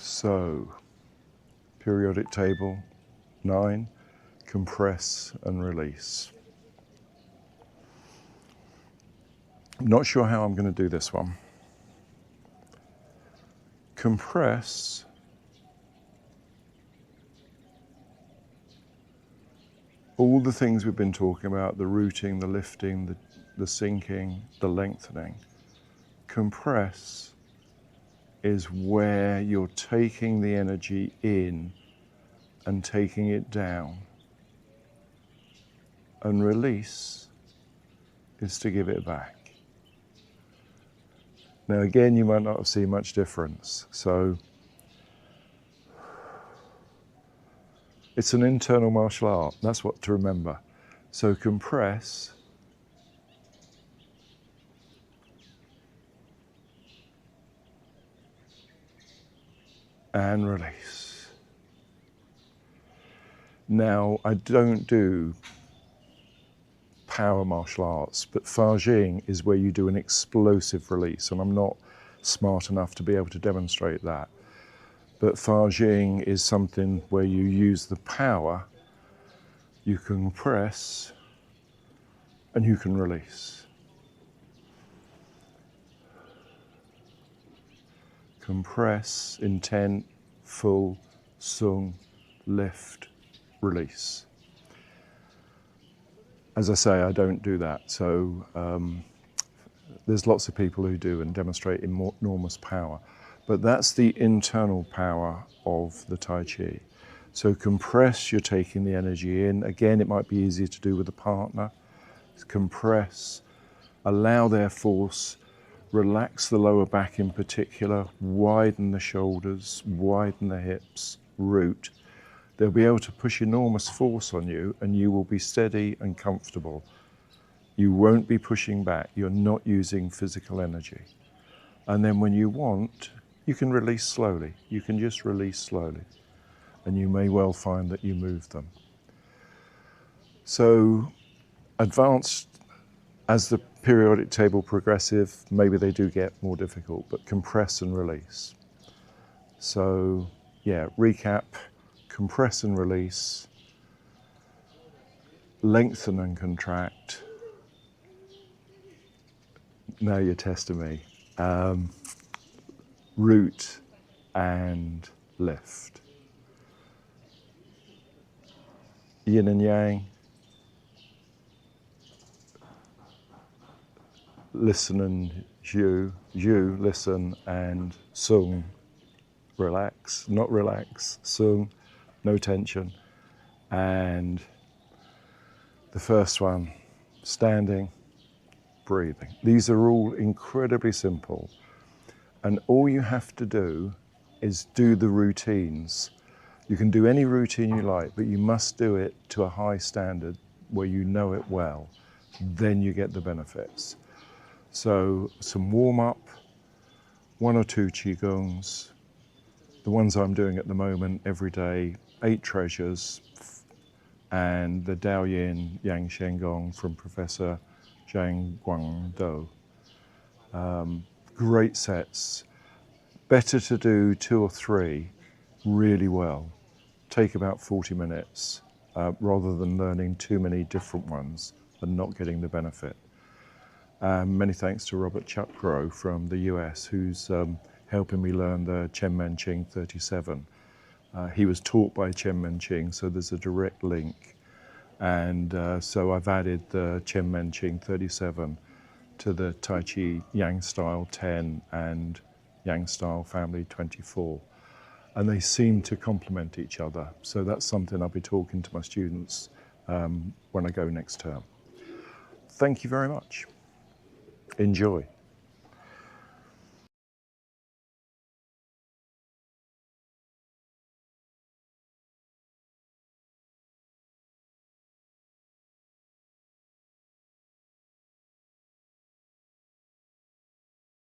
So, periodic table 9, compress and release. I'm not sure how I'm going to do this one. Compress all the things we've been talking about, the rooting, the lifting, the sinking, the lengthening. Compress is where you're taking the energy in and taking it down. And release is to give it back. Now again, you might not see much difference. So it's an internal martial art. That's what to remember. So compress and release. Now, I don't do power martial arts, but Farjing is where you do an explosive release, and I'm not smart enough to be able to demonstrate that. But Farjing is something where you use the power, you can press, and you can release. Compress, intent, full, sung, lift, release. As I say, I don't do that, so there's lots of people who do and demonstrate enormous power. But that's the internal power of the Tai Chi. So compress, you're taking the energy in. Again, it might be easier to do with a partner. Compress, allow their force, relax the lower back in particular, widen the shoulders, widen the hips, root. They'll be able to push enormous force on you and you will be steady and comfortable. You won't be pushing back. You're not using physical energy. And then when you want, you can release slowly. You can just release slowly. And you may well find that you move them. So advanced, as the periodic table progressive, maybe they do get more difficult, but compress and release. So yeah, recap, compress and release, lengthen and contract. Now you're testing me. Root and lift. Yin and yang. Listen and Zhu, listen, and Sung, relax, not relax, Sung, no tension. And the first one, standing, breathing. These are all incredibly simple. And all you have to do is do the routines. You can do any routine you like, but you must do it to a high standard where you know it well. Then you get the benefits. So some warm-up, 1 or 2 Qigongs, the ones I'm doing at the moment every day, 8 treasures, and the Dao Yin Yang Shen Gong from Professor Zhang Guangdou. Great sets. Better to do 2 or 3 really well. Take about 40 minutes rather than learning too many different ones and not getting the benefit. Many thanks to Robert Chukro from the US, who's helping me learn the Chen Men Ching 37. He was taught by Chen Men Ching, so there's a direct link. And so I've added the Chen Men Ching 37 to the Tai Chi Yang Style 10 and Yang Style Family 24. And they seem to complement each other. So that's something I'll be talking to my students when I go next term. Thank you very much. Enjoy.